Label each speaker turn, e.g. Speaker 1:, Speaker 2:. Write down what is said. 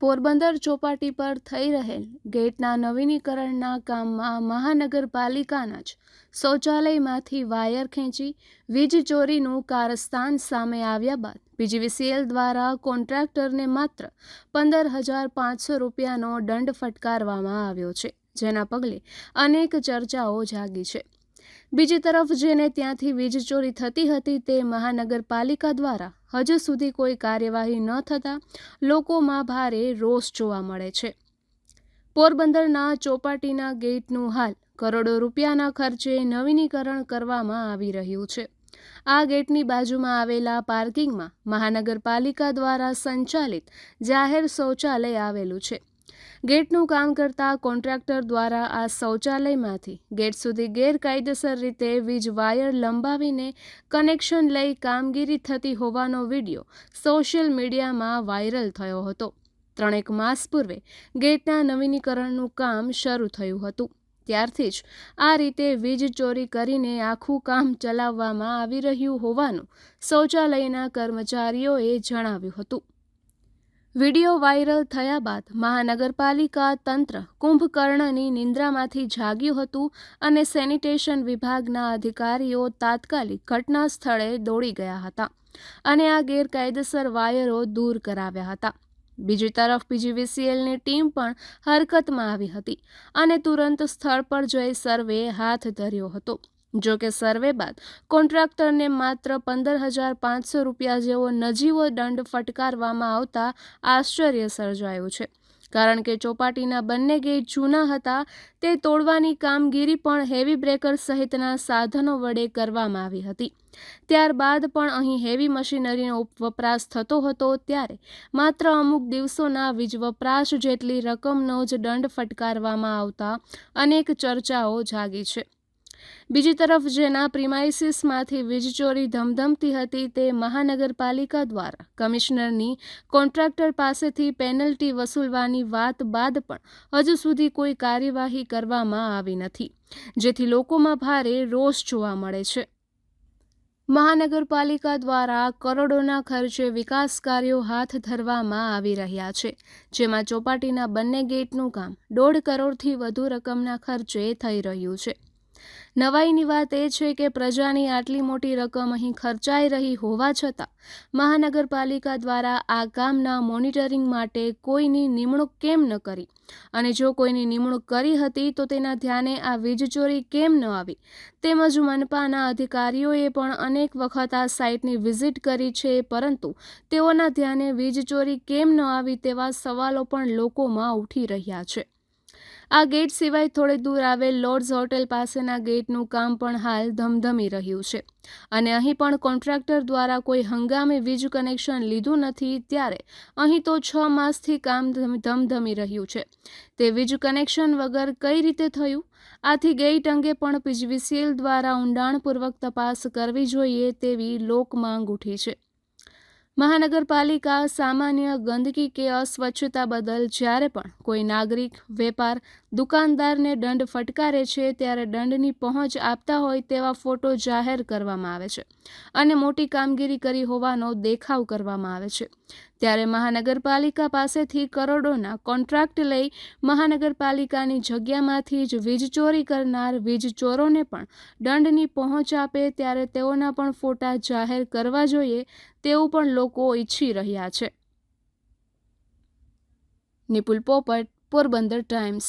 Speaker 1: પોરબંદર ચોપાટી પર થઈ રહેલ ગેટના નવીનીકરણના કામમાં મહાનગરપાલિકાના જ શૌચાલયમાંથી વાયર ખેંચી વીજ ચોરીનું કારસ્તાન સામે આવ્યા બાદ પીજીવીસીએલ દ્વારા કોન્ટ્રાક્ટરને માત્ર 15,500 રૂપિયાનો દંડ ફટકારવામાં આવ્યો છે, જેના પગલે અનેક ચર્ચાઓ જાગી છે. બીજી તરફ જેને ત્યાંથી વીજ ચોરી થતી હતી તે મહાનગરપાલિકા દ્વારા હજુ સુધી કોઈ કાર્યવાહી ન થતાં લોકોમાં ભારે રોષ જોવા મળે છે. પોરબંદરના ચોપાટીના ગેટનું હાલ કરોડો રૂપિયાના ખર્ચે નવીનીકરણ કરવામાં આવી રહ્યું છે. આ ગેટની બાજુમાં આવેલા પાર્કિંગમાં મહાનગરપાલિકા દ્વારા સંચાલિત જાહેર શૌચાલય આવેલું છે. ગેટનું કામ કરતા કોન્ટ્રાક્ટર દ્વારા આ શૌચાલયમાંથી ગેટ સુધી ગેરકાયદેસર રીતે વીજ વાયર લંબાવીને કનેક્શન લઈ કામગીરી થતી હોવાનો વિડીયો સોશિયલ મીડિયામાં વાયરલ થયો હતો. 3 માસ પૂર્વે ગેટના નવીનીકરણનું કામ શરૂ થયું હતું. ત્યારથી જ આ રીતે વીજ ચોરી કરીને આખું કામ ચલાવવામાં આવી રહ્યું હોવાનું શૌચાલયના કર્મચારીઓએ જણાવ્યું હતું. વિડીયો વાયરલ થયા બાદ મહાનગરપાલિકા તંત્ર કુંભકર્ણની નિંદ્રામાંથી જાગ્યું હતું અને સેનિટેશન વિભાગના અધિકારીઓ તાત્કાલિક ઘટના સ્થળે દોડી ગયા હતા અને આ ગેરકાયદેસર વાયરો દૂર કરાવ્યા હતા. બીજી તરફ પીજીવીસીએલની ટીમ પણ હરકતમાં આવી હતી અને તુરંત સ્થળ પર જઈ સર્વે હાથ ધર્યો હતો. જો કે સર્વે બાદ કોન્ટ્રાક્ટરને માત્ર 15,500 રૂપિયા જેવો નજીવો દંડ ફટકારવામાં આવતા આશ્ચર્ય સર્જાયું છે, કારણ કે ચોપાટીના બંને ગેટ જૂના હતા તે તોડવાની કામગીરી પણ હેવી બ્રેકર સહિતના સાધનો વડે કરવામાં આવી હતી. ત્યારબાદ પણ અહીં હેવી મશીનરીનો વપરાશ થતો હતો, ત્યારે માત્ર અમુક દિવસોના વીજ વપરાશ જેટલી રકમનો જ દંડ ફટકારવામાં આવતા અનેક ચર્ચાઓ જાગી છે. બીજી તરફ જેના પ્રિમાઇસીસમાંથી વીજ ચોરી ધમધમતી હતી તે મહાનગરપાલિકા દ્વારા કમિશનરની કોન્ટ્રાક્ટર પાસેથી પેનલ્ટી વસૂલવાની વાત બાદ પણ હજુ સુધી કોઈ કાર્યવાહી કરવામાં આવી નથી, જેથી લોકોમાં ભારે રોષ જોવા મળે છે. મહાનગરપાલિકા દ્વારા કરોડોના ખર્ચે વિકાસ કાર્યો હાથ ધરવામાં આવી રહ્યા છે, જેમાં ચોપાટીના બંને ગેટનું કામ 1.5 કરોડથી વધુ રકમના ખર્ચે થઈ રહ્યું છે. નવાઈની વાત એ છે કે પ્રજાની આટલી મોટી રકમ અહીં ખર્ચાઈ રહી હોવા છતાં મહાનગરપાલિકા દ્વારા આ કામના મોનિટરિંગ માટે કોઈની નિમણૂક કેમ ન કરી, અને જો કોઈની નિમણૂક કરી હતી તો તેના ધ્યાને આ વીજ ચોરી કેમ ન આવી, તેમજ મનપાના અધિકારીઓએ પણ અનેક વખત આ સાઇટની વિઝિટ કરી છે, પરંતુ તેઓના ધ્યાને વીજ ચોરી કેમ ન આવી તેવા સવાલો પણ લોકોમાં ઉઠી રહ્યા છે. આ ગેટ સિવાય થોડે દૂર આવેલ લોર્ડ્સ હોટેલ પાસેના ગેટનું કામ પણ હાલ ધમધમી રહ્યું છે અને અહીં પણ કોન્ટ્રાક્ટર દ્વારા કોઈ હંગામી વીજ કનેક્શન લીધું નથી, ત્યારે અહીં તો 6 માસથી કામ ધમધમી રહ્યું છે તે વીજ કનેક્શન વગર કઈ રીતે થયું? આથી ગેટ અંગે પણ પીજીવીસીએલ દ્વારા ઊંડાણપૂર્વક તપાસ કરવી જોઈએ તેવી લોકમાંગ ઉઠી છે. મહાનગરપાલિકા સામાન્ય ગંદકી કે અસ્વચ્છતા બદલ જ્યારે પણ કોઈ નાગરિક, વેપાર, દુકાનદારને દંડ ફટકારે છે ત્યારે દંડની પહોંચ આપતા હોય તેવા ફોટો જાહેર કરવામાં આવે છે અને મોટી કામગીરી કરી હોવાનો દેખાવ કરવામાં આવે છે. ત્યારે મહાનગરપાલિકા પાસેથી કરોડોના કોન્ટ્રાક્ટ લઈ મહાનગરપાલિકાની જગ્યામાંથી જ વીજ ચોરી કરનાર વીજ ચોરોને પણ દંડની પહોંચ આપે ત્યારે તેઓના પણ ફોટા જાહેર કરવા જોઈએ તેવું પણ લોકો ઈચ્છી રહ્યા છે. નિપુલ પોપટ, પોરબંદર ટાઈમ્સ.